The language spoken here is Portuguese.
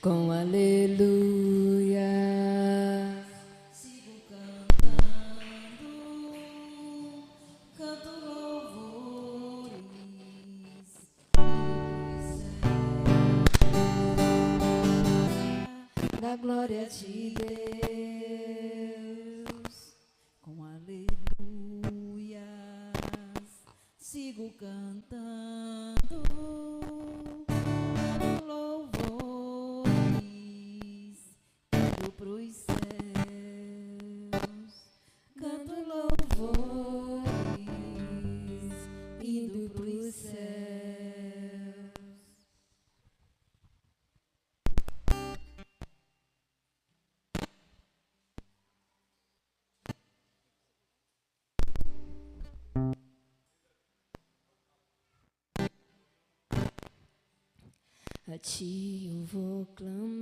com aleluia. Sigo cantando, canto louvores da glória de Deus, com aleluias. Sigo cantando, canto louvores, indo pros céus, canto louvores, indo pros céus. A ti eu vou clamar,